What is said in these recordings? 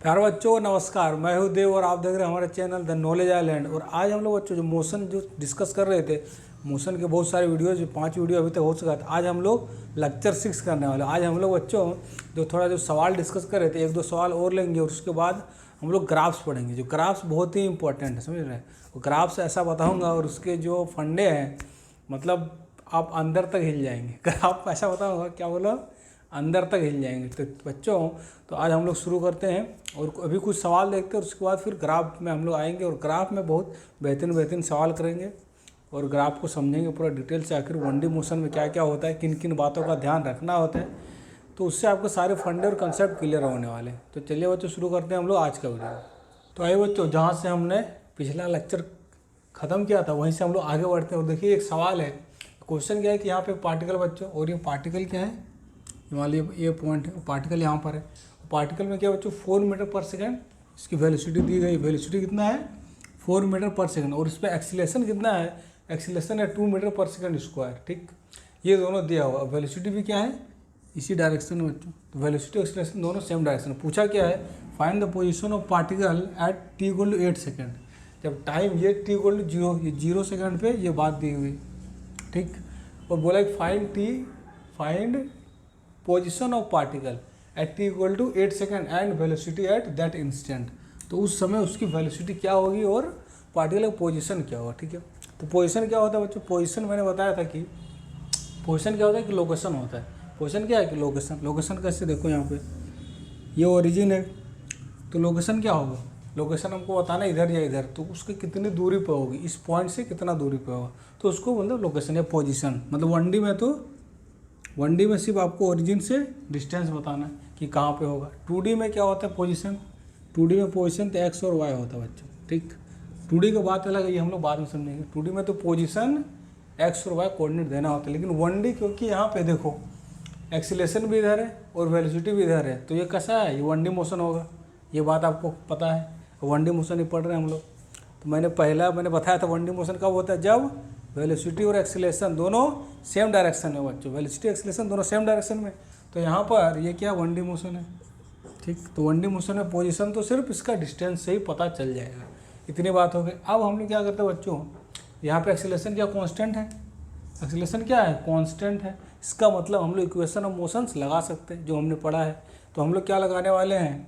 प्यारे बच्चों नमस्कार, मैं हूं देव और आप देख रहे हैं हमारे चैनल द नॉलेज आइलैंड। और आज हम लोग बच्चों जो मोशन जो डिस्कस कर रहे थे, मोशन के बहुत सारे वीडियोज, 5 वीडियो अभी तक हो चुका था। आज हम लोग लेक्चर 6 करने वाले। आज हम लोग बच्चों जो सवाल डिस्कस कर रहे थे, 1-2 सवाल और लेंगे और उसके बाद हम लोग ग्राफ्स पढ़ेंगे। जो ग्राफ्स बहुत ही इंपॉर्टेंट है, समझ रहे हैं। वो ग्राफ्स ऐसा बताऊँगा और उसके जो फंडे हैं, मतलब आप अंदर तक हिल जाएंगे। ग्राफ ऐसा बताऊँगा, क्या बोला, अंदर तक हिल जाएंगे। तो बच्चों तो आज हम लोग शुरू करते हैं और अभी कुछ सवाल देखते हैं और उसके बाद फिर ग्राफ में हम लोग आएंगे और ग्राफ में बहुत बेहतरीन सवाल करेंगे और ग्राफ को समझेंगे पूरा डिटेल से। आखिर 1D मोशन में क्या क्या होता है, किन किन बातों का ध्यान रखना होता है, तो उससे आपको सारे फंडे और कंसेप्ट क्लियर होने वाले हैं। तो चलिए बच्चों शुरू करते हैं हम लोग आज का वीडियो। तो आइए बच्चों, जहाँ से हमने पिछला लेक्चर ख़त्म किया था वहीं से हम लोग आगे बढ़ते हैं। और देखिए एक सवाल है, क्वेश्चन क्या है कि यहाँ पे पार्टिकल बच्चों, और ये पार्टिकल क्या है, मान लीजिए ये पॉइंट है, पार्टिकल यहाँ पर है। पार्टिकल में क्या बच्चों 4 मीटर पर सेकंड इसकी वेलोसिटी दी गई। वेलोसिटी कितना है 4 मीटर पर सेकंड और इस पर एक्सीलरेशन कितना है, एक्सीलरेशन है 2 मीटर पर सेकंड स्क्वायर। ठीक, ये दोनों दिया हुआ। वेलोसिटी भी क्या है, इसी डायरेक्शन में बच्चों। तो वेलोसिटी एक्सीलरेशन दोनों सेम डायरेक्शन। पूछा क्या है, find the position of particle at t=8 second. जब टाइम ये t=0, ये 0 सेकेंड पे ये बात दी हुई। ठीक, और बोला find position of particle at t=8 second and velocity at that instant. तो उस समय उसकी वेलोसिटी क्या होगी और पार्टिकल का पोजीशन क्या होगा। ठीक है, तो पोजीशन क्या होता है बच्चों, पोजीशन मैंने बताया था कि पोजीशन क्या होता है कि लोकेशन होता है। पोजीशन क्या है कि लोकेशन। लोकेशन कैसे, देखो यहाँ पे ये ओरिजिन है, तो लोकेशन क्या होगा, लोकेशन हमको बताना इधर या इधर, तो उसकी कितनी दूरी पर होगी, इस पॉइंट से कितना दूरी पर होगा, तो उसको मतलब लोकेशन या पोजीशन। मतलब 1D में तो 1D में सिर्फ आपको ओरिजिन से डिस्टेंस बताना है कि कहाँ पे होगा। 2D में क्या होता है पोजीशन, 2D में पोजीशन तो एक्स और वाई होता है बच्चों। ठीक, 2D की बात अलग है, ये हम लोग बाद में समझेंगे। 2D में तो पोजीशन एक्स और वाई कोऑर्डिनेट देना होता है, लेकिन 1D क्योंकि यहाँ पे देखो एक्सीलरेशन भी इधर है और वेलोसिटी भी इधर है, तो ये कैसा है, ये 1D मोशन होगा। ये बात आपको पता है, 1D मोशन ही पढ़ रहे हैं हम लोग। तो मैंने बताया था 1D मोशन कब होता है, जब वेलोसिटी और एक्सीलरेशन दोनों सेम डायरेक्शन में बच्चों। वेलोसिटी एक्सीलरेशन दोनों सेम डायरेक्शन में, तो यहाँ पर ये क्या 1D मोशन है। ठीक, तो 1D मोशन में पोजीशन तो सिर्फ इसका डिस्टेंस से ही पता चल जाएगा। इतनी बात हो गई। अब हम लोग क्या करते हैं बच्चों, यहाँ पे एक्सीलरेशन क्या कांस्टेंट है, एक्सीलरेशन क्या है कांस्टेंट है। इसका मतलब हम लोग इक्वेशन ऑफ मोशंस लगा सकते हैं जो हमने पढ़ा है। तो हम लोग क्या लगाने वाले हैं,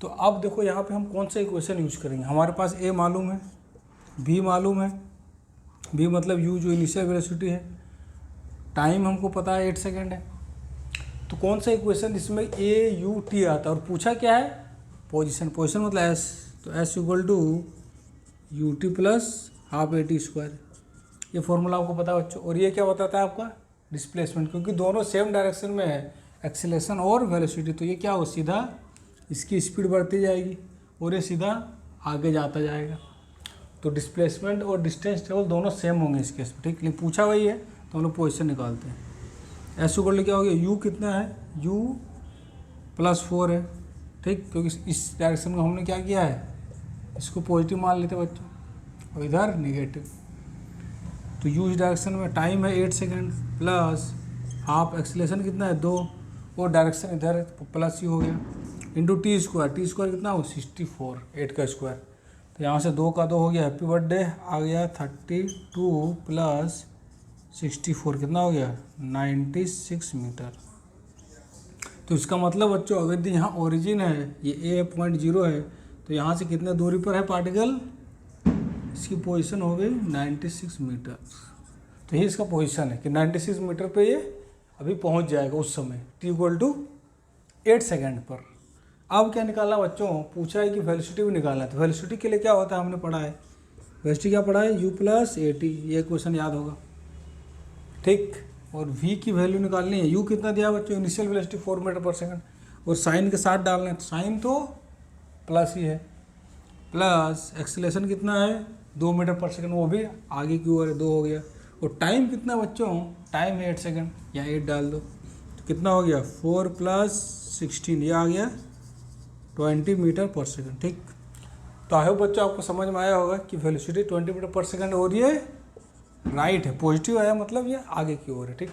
तो अब देखो यहाँ पे हम कौन सा इक्वेशन यूज करेंगे। हमारे पास ए मालूम है, बी मालूम है, बी मतलब यू जो इनिशियल वेलोसिटी है, टाइम हमको पता है 8 सेकेंड है। तो कौन सा इक्वेशन इसमें ए यू टी आता है, और पूछा क्या है पोजीशन। पोजीशन मतलब एस, तो एस = ut + ½ at²। ये फॉर्मूला आपको पता है बच्चों। और ये क्या बताता है आपका डिस्प्लेसमेंट, क्योंकि दोनों सेम डायरेक्शन में है एक्सीलरेशन और वेलोसिटी। तो ये क्या हो, सीधा इसकी स्पीड बढ़ती जाएगी और ये सीधा आगे जाता जाएगा। तो डिस्प्लेसमेंट और डिस्टेंस टेबल दोनों सेम होंगे इस केस में। ठीक, लेकिन पूछा वही है तो हम लोग पोजीशन निकालते हैं। एस = क्या हो गया, यू कितना है, u + 4 है। ठीक, क्योंकि इस डायरेक्शन में हमने क्या किया है, इसको पॉजिटिव मान लेते बच्चों और इधर नेगेटिव। तो u इस डायरेक्शन में टाइम है 8 सेकेंड प्लस हाफ, एक्सीलरेशन कितना है 2 और डायरेक्शन इधर है तो प्लस ही हो गया, इंटू टी स्क्वायर कितना हो 64, 8 का स्क्वायर। तो यहाँ से 2 का 2 हो गया, हैप्पी बर्थडे आ गया 32 + 64 कितना हो गया 96 मीटर। तो इसका मतलब बच्चों अगर यहाँ ओरिजिन है, ये ए पॉइंट 0 है, तो यहाँ से कितने दूरी पर है पार्टिकल, इसकी पोजीशन हो गई 96 मीटर। तो ये इसका पोजीशन है कि 96 मीटर पे ये अभी पहुँच जाएगा उस समय t=8 सेकेंड पर। अब क्या निकालना बच्चों, पूछा है कि वेलोसिटी भी निकालना है। तो वेलोसिटी के लिए क्या होता है हमने पढ़ा है, वेलोसिटी क्या पढ़ा है, u + at, ये क्वेश्चन याद होगा। ठीक, और v की वैल्यू निकालनी है। u कितना दिया बच्चों, इनिशियल वेलोसिटी 4 मीटर पर सेकंड, और साइन के साथ डालना है, तो साइन तो प्लस ही है, प्लस एक्सीलरेशन कितना है 2 मीटर पर सेकंड, वो भी आगे की ओर है, 2 हो गया। और टाइम कितना बच्चों, टाइम है 8 सेकंड, या 8 डाल दो तो कितना हो गया 4 + 16, ये आ गया 20 मीटर पर सेकंड। ठीक, तो आई होप बच्चों आपको समझ में आया होगा कि वेलोसिटी 20 मीटर पर सेकंड, और ये राइट है, पॉजिटिव आया मतलब ये आगे की ओर है। ठीक,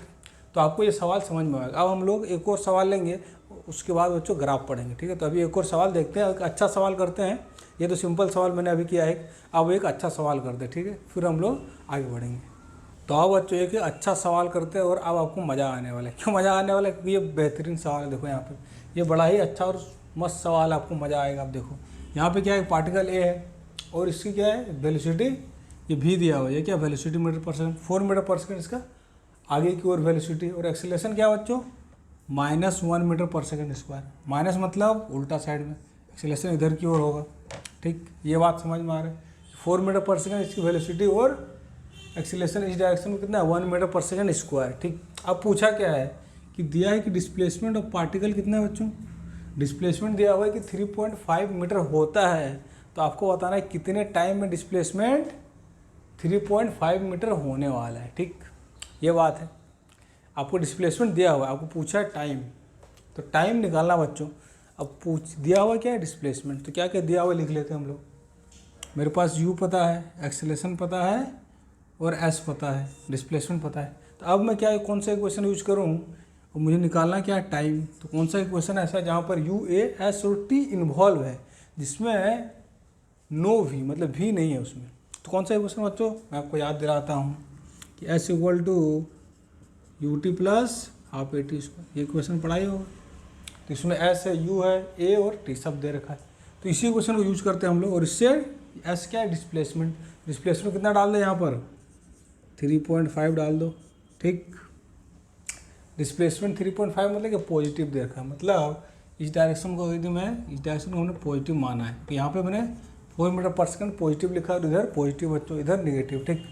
तो आपको ये सवाल समझ में आएगा। अब हम लोग एक और सवाल लेंगे, उसके बाद बच्चों ग्राफ पढ़ेंगे, ठीक है। तो अभी एक और सवाल देखते हैं, एक अच्छा सवाल करते हैं। ये तो सिंपल सवाल मैंने अभी किया है, अब एक अच्छा सवाल करते हैं, ठीक है, फिर हम लोग आगे बढ़ेंगे। तो अब बच्चों एक अच्छा सवाल करते हैं और अब आपको मज़ा आने वाला है। क्यों मज़ा आने वाला है? क्योंकि ये बेहतरीन सवाल है। देखो यहाँ पे ये बड़ा ही अच्छा और मस्त सवाल, आपको मज़ा आएगा। आप देखो यहाँ पे क्या है, पार्टिकल ए है और इसकी क्या है वेलोसिटी, ये भी दिया हुआ है। ये क्या वेलोसिटी मीटर पर सेकंड, 4 मीटर पर सेकंड इसका आगे की ओर वेलोसिटी, और एक्सीलरेशन क्या बच्चों -1 मीटर पर सेकंड स्क्वायर। माइनस मतलब उल्टा साइड में, एक्सीलरेशन इधर की ओर होगा, ठीक। ये बात समझ में आ रहा है। 4 मीटर पर सेकंड इसकी वेलोसिटी और एक्सीलरेशन इस डायरेक्शन में कितना है 1 मीटर पर सेकंड स्क्वायर, ठीक। अब पूछा क्या है कि दिया है कि डिस्प्लेसमेंट ऑफ पार्टिकल कितना है बच्चों, डिस्प्लेसमेंट दिया हुआ है कि 3.5 मीटर होता है। तो आपको बताना है कितने टाइम में डिस्प्लेसमेंट 3.5 मीटर होने वाला है, ठीक। ये बात है, आपको डिस्प्लेसमेंट दिया हुआ है, आपको पूछा है टाइम, तो टाइम निकालना बच्चों। अब पूछ दिया हुआ क्या है डिस्प्लेसमेंट, तो क्या क्या दिया हुआ लिख लेते हैं हम लोग। मेरे पास u पता है, एक्सीलरेशन पता है और s पता है, डिस्प्लेसमेंट पता है। तो अब मैं क्या कौन सा इक्वेशन यूज करूँ और मुझे निकालना क्या है टाइम। तो कौन सा इक्वेशन ऐसा है जहाँ पर u, a, s और t इन्वॉल्व है, जिसमें नो v मतलब v नहीं है उसमें। तो कौन सा इक्वेशन बच्चों, मैं आपको याद दिलाता हूँ कि s equal to ut plus half a t square. ये इक्वेशन पढ़ाई होगा। तो इसमें s है, u है, a और t सब दे रखा है। तो इसी इक्वेशन को यूज करते हैं हम लोग, और इससे s क्या है डिस्प्लेसमेंट, डिस्प्लेसमेंट कितना डाल दे यहाँ पर 3.5 डाल दो, ठीक। डिस्प्लेसमेंट 3.5 मतलब कि पॉजिटिव दे रखा है, मतलब इस डायरेक्शन को यदि मैं इस डायरेक्शन को हमने पॉजिटिव माना है, तो यहाँ पे मैंने 4 मीटर पर सेकंड पॉजिटिव लिखा है, इधर पॉजिटिव बच्चों इधर नेगेटिव, ठीक।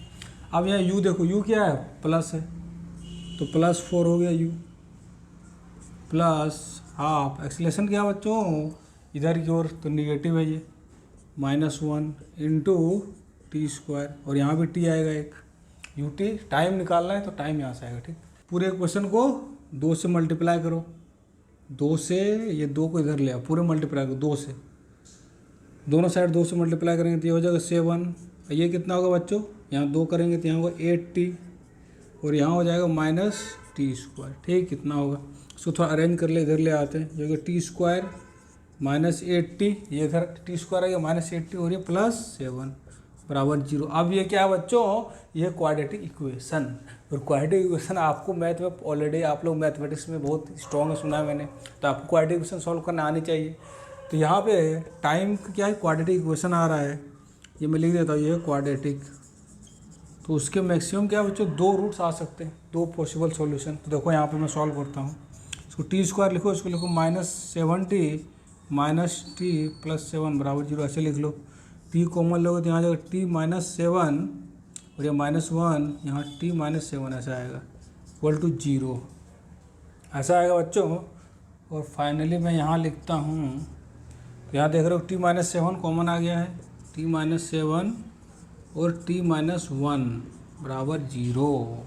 अब यहाँ u देखो, u क्या है प्लस है, तो +4 हो गया u प्लस हाफ। एक्सीलरेशन क्या बच्चों इधर की ओर, तो निगेटिव है ये -1 इंटू टी स्क्वायर, और यहाँ भी t आएगा एक ut। टाइम निकालना है तो टाइम यहाँ से आएगा, ठीक। पूरे क्वेश्चन को 2 से मल्टीप्लाई करो, 2 से, ये 2 को इधर ले आओ, पूरे मल्टीप्लाई करो 2 से, दोनों साइड 2 से मल्टीप्लाई करेंगे तो ये हो जाएगा 7। ये कितना होगा बच्चों, यहाँ 2 करेंगे तो यहाँ होगा 8t, और यहाँ हो जाएगा -t स्क्वायर, ठीक। कितना होगा इसको थोड़ा अरेंज कर ले, इधर ले आते हैं, जो कि t स्क्वायर -8t, ये इधर t स्क्वायर आएगा -8t और ये +7 बराबर 0। अब ये क्या है बच्चों, ये क्वाड्रेटिक इक्वेशन, और क्वाड्रेटिक इक्वेशन आपको मैथ में ऑलरेडी आप लोग मैथमेटिक्स में बहुत स्ट्रॉन्ग है, सुना है मैंने, तो आपको क्वाड्रेटिक इक्वेशन सॉल्व करना आनी चाहिए। तो यहाँ पे टाइम क्या है क्वाड्रेटिक इक्वेशन आ रहा है, ये मैं लिख देता हूँ, ये है क्वाड्रेटिक। तो उसके मैक्सिमम क्या बच्चों 2 रूट्स आ सकते हैं, 2 पॉसिबल सॉल्यूशन। तो देखो यहाँ पे मैं सॉल्व करता हूँ, इसको टी स्क्वायर लिखो, इसको लिखो -7t -t + 7 बराबर 0, ऐसे लिख लो। t कॉमन लोगे तो यहाँ जाएगा t -7 और ये -1, यहाँ t -7 ऐसा आएगा इक्वल टू 0, ऐसा आएगा बच्चों। और फाइनली मैं यहाँ लिखता हूँ, तो यहाँ देख रहे हो t -7 कॉमन आ गया है, t -7 और t -1 बराबर 0,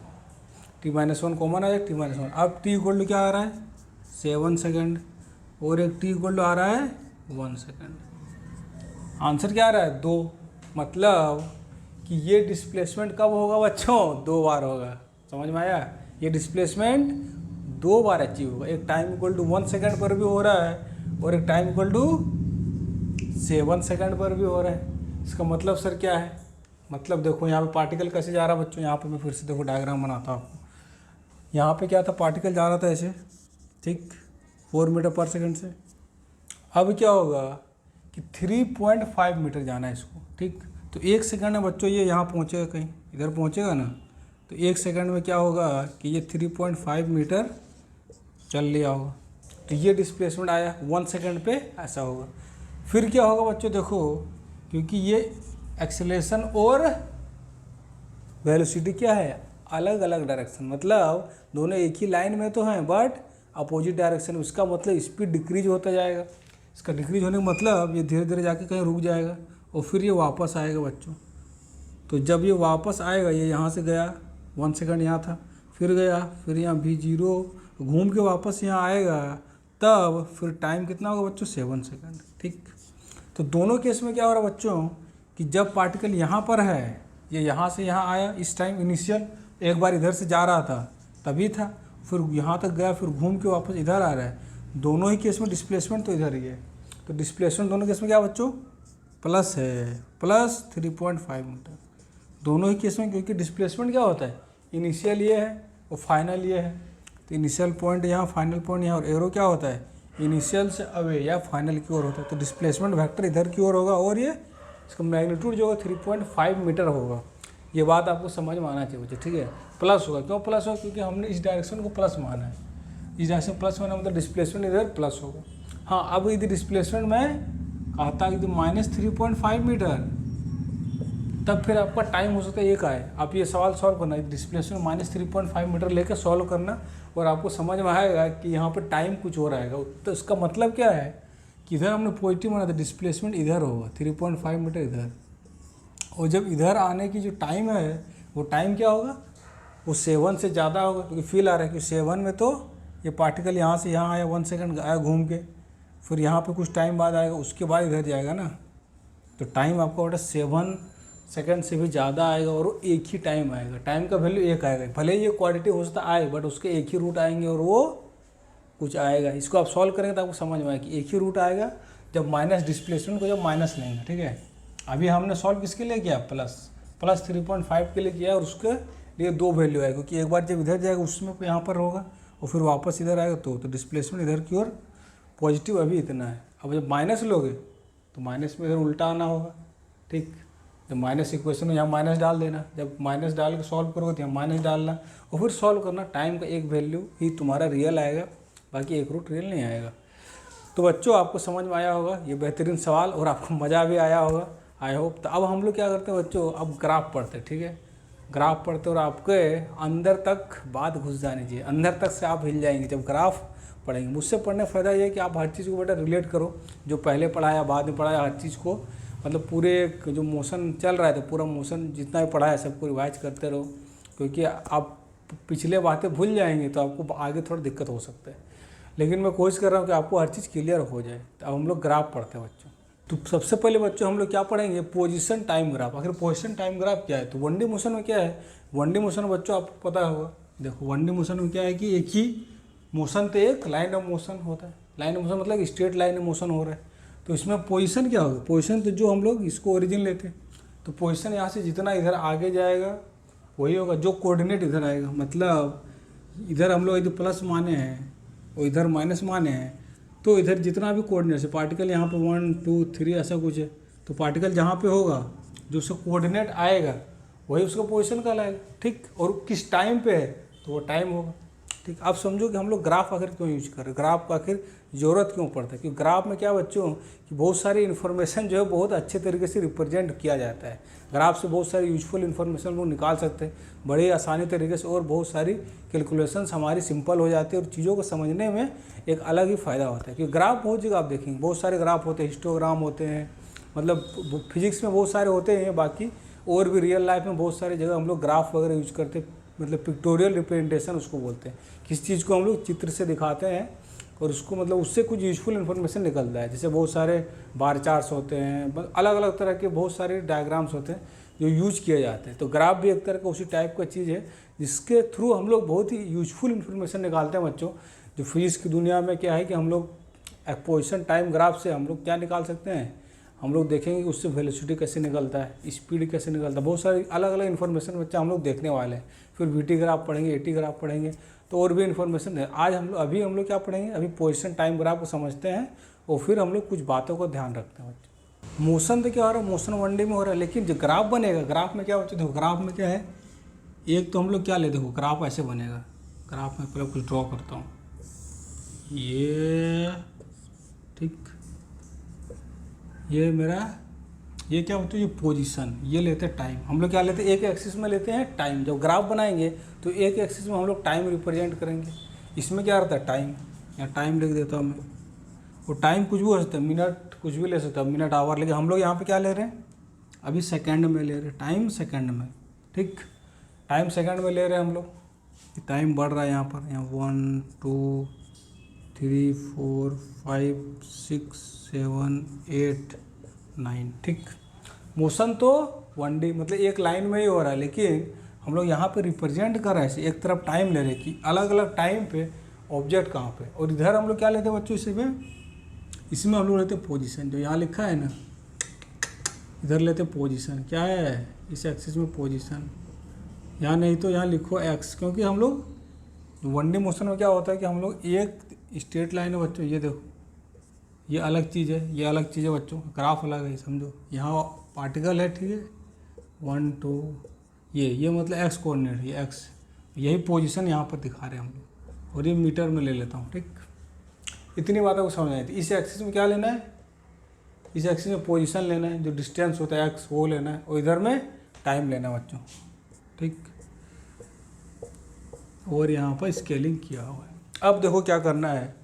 t -1 कॉमन आ जाए, t -1। अब t इक्वल टू क्या आ रहा है 7 सेकेंड, और एक t इक्वल टू आ रहा है 1 सेकेंड। आंसर क्या आ रहा है 2, मतलब कि ये डिस्प्लेसमेंट कब होगा बच्चों 2 बार होगा। समझ में आया, ये डिस्प्लेसमेंट 2 बार अचीव होगा। एक टाइम इक्वल टू 1 सेकेंड पर भी हो रहा है और एक टाइम इक्वल टू 7 सेकेंड पर भी हो रहा है। इसका मतलब सर क्या है, मतलब देखो यहाँ पे पार्टिकल कैसे जा रहा है बच्चों, यहाँ पे मैं फिर से देखो डायग्राम बनाता हूँ आपको। यहाँ पे क्या था, पार्टिकल जा रहा था ऐसे, ठीक, 4 मीटर पर सेकंड से। अब क्या होगा कि 3.5 मीटर जाना है इसको, ठीक। तो 1 सेकंड में बच्चों ये यहाँ पहुँचेगा, कहीं इधर पहुँचेगा ना, तो 1 सेकंड में क्या होगा कि ये 3.5 मीटर चल लिया होगा। तो ये डिस्प्लेसमेंट आया 1 सेकंड पे, ऐसा होगा। फिर क्या होगा बच्चों देखो, क्योंकि ये एक्सीलरेशन और वेलोसिटी क्या है अलग अलग डायरेक्शन, मतलब दोनों एक ही लाइन में तो हैं बट अपोजिट डायरेक्शन। उसका मतलब स्पीड डिक्रीज होता जाएगा। इसका डिक्रीज होने का मतलब ये धीरे धीरे जाके कहीं रुक जाएगा और फिर ये वापस आएगा बच्चों। तो जब ये वापस आएगा, ये यहाँ से गया 1 सेकंड यहाँ था, फिर गया, फिर यहाँ भी 0, घूम के वापस यहाँ आएगा, तब फिर टाइम कितना होगा बच्चों 7 सेकंड, ठीक। तो दोनों केस में क्या हो रहा है बच्चों कि जब पार्टिकल यहाँ पर है, ये यहाँ से यहाँ आया, इस टाइम इनिशियल एक बार इधर से जा रहा था तभी था, फिर यहाँ तक गया, फिर घूम के वापस इधर आ रहा है। दोनों ही केस में डिस्प्लेसमेंट तो इधर ही है, तो डिस्प्लेसमेंट दोनों केस में क्या बच्चों प्लस है, प्लस 3.5 मीटर दोनों ही केस में, क्योंकि डिस्प्लेसमेंट क्या होता है इनिशियल ये है और फाइनल ये है। तो इनिशियल पॉइंट यहाँ, फाइनल पॉइंट यहाँ, और एरो क्या होता है इनिशियल से अवे या फाइनल की ओर होता है। तो डिस्प्लेसमेंट वेक्टर इधर की ओर होगा और ये इसका मैग्नीट्यूड जो होगा 3.5 मीटर होगा। ये बात आपको समझ में आना चाहिए बच्चे, ठीक है। प्लस होगा, क्यों प्लस होगा, क्योंकि हमने इस डायरेक्शन को प्लस माना है, इस डायरेक्शन प्लस माना मतलब डिस्प्लेसमेंट इधर प्लस होगा। हाँ, अब इधर डिस्प्लेसमेंट में कहता है कि -3.5 मीटर, तब फिर आपका टाइम हो सकता है एक आए। आप ये सवाल सॉल्व करना, डिस्प्लेसमेंट -3.5 मीटर लेकर सॉल्व करना, और आपको समझ में आएगा कि यहाँ पर टाइम कुछ और आएगा। तो इसका मतलब क्या है कि इधर हमने पॉजिटिव माना था, डिस्प्लेसमेंट इधर होगा 3.5 मीटर इधर, और जब इधर आने की जो टाइम है वो टाइम क्या होगा, वो 7 से ज़्यादा होगा, क्योंकि फील आ रहा है कि 7 में तो ये पार्टिकल यहाँ से यहाँ आया, 1 सेकंड आया घूम के, फिर यहाँ पे कुछ टाइम बाद आएगा, उसके बाद इधर जाएगा ना। तो टाइम आपका बेटा 7 सेकंड से भी ज़्यादा आएगा, और वो एक ही टाइम आएगा। टाइम का वैल्यू एक आएगा, भले ही ये क्वांटिटी हो सकता आए, बट उसके एक ही रूट आएंगे और वो कुछ आएगा। इसको आप सॉल्व करेंगे तो आपको समझ में आएगा कि एक ही रूट आएगा जब माइनस डिस्प्लेसमेंट को जब माइनस लेंगे, ठीक है। अभी हमने सॉल्व किसके लिए किया, प्लस 3.5 के लिए किया, और उसके लिए 2 वैल्यू आएगा, क्योंकि एक बार जब इधर जाएगा उसमें यहाँ पर होगा, और फिर वापस इधर आएगा, तो डिस्प्लेसमेंट इधर की ओर पॉजिटिव अभी इतना है। अब जब माइनस लोगे तो माइनस में इधर उल्टा आना होगा, ठीक। जब माइनस इक्वेशन में यहाँ माइनस डाल देना, जब माइनस डाल के सॉल्व करोगे तो यहाँ माइनस डालना, और फिर सॉल्व करना। टाइम का एक वैल्यू ही तुम्हारा रियल आएगा, बाकी एक रूट रियल नहीं आएगा। तो बच्चों आपको समझ में आया होगा ये बेहतरीन सवाल, और आपको मज़ा भी आया होगा, आई होप। तो अब हम लोग क्या करते हैं बच्चों, अब ग्राफ पढ़ते हैं, ठीक है। ग्राफ पढ़ते और आपके अंदर तक बात घुस जानी चाहिए, अंदर तक से आप हिल जाएंगे जब ग्राफ पढ़ेंगे। मुझसे पढ़ने का फ़ायदा ये है कि आप हर चीज़ को बेटा रिलेट करो, जो पहले पढ़ाया बाद में पढ़ाया, हर चीज़ को मतलब पूरे जो मोशन चल रहा है तो पूरा मोशन जितना भी पढ़ा है सबको रिवाइज करते रहो, क्योंकि आप पिछले बातें भूल जाएंगे तो आपको आगे थोड़ा दिक्कत हो सकता है। लेकिन मैं कोशिश कर रहा हूँ कि आपको हर चीज़ क्लियर हो जाए। तो अब हम लोग ग्राफ पढ़ते हैं बच्चों। तो सबसे पहले बच्चों हम लोग क्या पढ़ेंगे, पोजीशन टाइम ग्राफ। आखिर पोजीशन टाइम ग्राफ क्या है, तो 1D मोशन में क्या है, 1D मोशन बच्चों आपको पता होगा। देखो 1D मोशन में क्या है कि एक ही मोशन तो एक लाइन ऑफ मोशन होता है। लाइन ऑफ मोशन मतलब स्ट्रेट लाइन में मोशन हो रहा है। तो इसमें पोजीशन क्या होगा, पोजीशन तो जो हम लोग इसको ओरिजिन लेते हैं, तो पोजीशन यहाँ से जितना इधर आगे जाएगा वही होगा, जो कोऑर्डिनेट इधर आएगा। मतलब इधर हम लोग इधर प्लस माने हैं और इधर माइनस माने हैं, तो इधर जितना भी कोऑर्डिनेट है, पार्टिकल यहाँ पे 1 2 3 ऐसा कुछ है, तो पार्टिकल जहाँ पे होगा जो उसका कोऑर्डिनेट आएगा वही उसका पोजीशन कहलाएगा, ठीक। और किस टाइम पे है तो वो टाइम होगा, ठीक। आप समझो कि हम लोग ग्राफ आखिर क्यों यूज कर रहे हैं, ग्राफ का आखिर ज़रूरत क्यों पड़ता है। क्योंकि ग्राफ में क्या बच्चों कि बहुत सारी इन्फॉर्मेशन जो है बहुत अच्छे तरीके से रिप्रेजेंट किया जाता है। ग्राफ से बहुत सारी यूजफुल इन्फॉर्मेशन लोग निकाल सकते हैं बड़े आसानी तरीके से, और बहुत सारी कैलकुलेशंस हमारी सिंपल हो जाती है, और चीज़ों को समझने में एक अलग ही फ़ायदा होता है। क्योंकि ग्राफ बहुत जगह आप देखेंगे, बहुत सारे ग्राफ होते हैं, हिस्टोग्राम होते हैं, मतलब फिजिक्स में बहुत सारे होते हैं, बाकी और भी रियल लाइफ में बहुत सारी जगह हम लोग ग्राफ वगैरह यूज करते हैं। मतलब पिक्टोरियल रिप्रेजेंटेशन उसको बोलते हैं, किस चीज़ को हम लोग चित्र से दिखाते हैं और उसको मतलब उससे कुछ यूजफुल इन्फॉर्मेशन निकलता है। जैसे बहुत सारे बार चार्ट्स होते हैं, अलग अलग तरह के बहुत सारे डायग्राम्स होते हैं जो यूज किए जाते हैं। तो ग्राफ भी एक तरह का उसी टाइप का चीज़ है जिसके थ्रू हम लोग बहुत ही यूजफुल इन्फॉर्मेशन निकालते हैं बच्चों। जो फिजिक्स की दुनिया में क्या है कि हम लोग पोजीशन टाइम ग्राफ से हम लोग क्या निकाल सकते हैं, हम लोग देखेंगे कि उससे वेलोसिटी कैसे निकलता है, स्पीड कैसे निकलता है, बहुत सारी अलग अलग इन्फॉर्मेशन बच्चा हम लोग देखने वाले हैं। फिर VT ग्राफ पढ़ेंगे, AT ग्राफ पढ़ेंगे, तो और भी इन्फॉर्मेशन है। आज अभी हम लोग क्या पढ़ेंगे, अभी पोजीशन टाइम ग्राफ को समझते हैं और फिर हम लोग कुछ बातों को ध्यान रखते हैं बच्चे। मोशन तो क्या हो रहा है, मोशन 1D में हो रहा है, लेकिन जो ग्राफ बनेगा, ग्राफ में क्या बच्चे देखो, ग्राफ में क्या है, एक तो हम लोग क्या ले, देखो ग्राफ ऐसे बनेगा। ग्राफ में पहले कुछ ड्रॉ करता हूँ, ये ठीक, ये मेरा ये क्या होता है, ये पोजीशन, ये लेते हैं टाइम। हम लोग क्या लेते हैं, एक एक्सिस में लेते हैं टाइम। जब ग्राफ बनाएंगे तो एक एक्सिस में हम लोग टाइम रिप्रेजेंट करेंगे। इसमें क्या रहता है, टाइम, या टाइम लिख देता हूँ मैं। वो टाइम कुछ भी हो सकता है, मिनट कुछ भी ले सकता है, मिनट आवर, लेकिन हम लोग यहाँ पे क्या ले रहे हैं, अभी सेकेंड में ले रहे हैं, टाइम सेकेंड में, ठीक। टाइम सेकेंड में ले रहे हैं हम लोग। टाइम बढ़ रहा है यहाँ पर, यहाँ 1 2 3 4 5 6 7 8 9, ठीक। मोशन तो 1D मतलब एक लाइन में ही हो रहा है, लेकिन हम लोग यहाँ पे रिप्रेजेंट कर रहे हैं, एक तरफ टाइम ले रहे कि अलग अलग टाइम पे ऑब्जेक्ट कहाँ पे, और इधर हम लोग क्या लेते हैं बच्चों, इसमें हम लोग लेते हैं पोजीशन, जो यहाँ लिखा है ना, इधर लेते हैं पोजीशन, क्या है इस एक्सिस में पोजीशन, यहाँ नहीं तो यहाँ लिखो एक्स, क्योंकि हम लोग 1D मोशन में क्या होता है कि हम लोग एक स्ट्रेट लाइन है बच्चों, ये देखो ये अलग चीज़ है, ये अलग चीज़ है बच्चों, ग्राफ अलग है, समझो यहाँ पार्टिकल है, ठीक है 1 2, ये मतलब एक्स कोऑर्डिनेट, ये एक्स, यही पोजीशन यहाँ पर दिखा रहे हैं हम लोग, और ये मीटर में ले लेता हूँ, ठीक। इतनी बातों को समझ आई थी। इस एक्सिस में क्या लेना है, इस एक्सिस में पोजीशन लेना है, जो डिस्टेंस होता है एक्स वो लेना है, और इधर में टाइम लेना है बच्चों, ठीक। और यहाँ पर स्केलिंग किया हुआ है। अब देखो क्या करना है,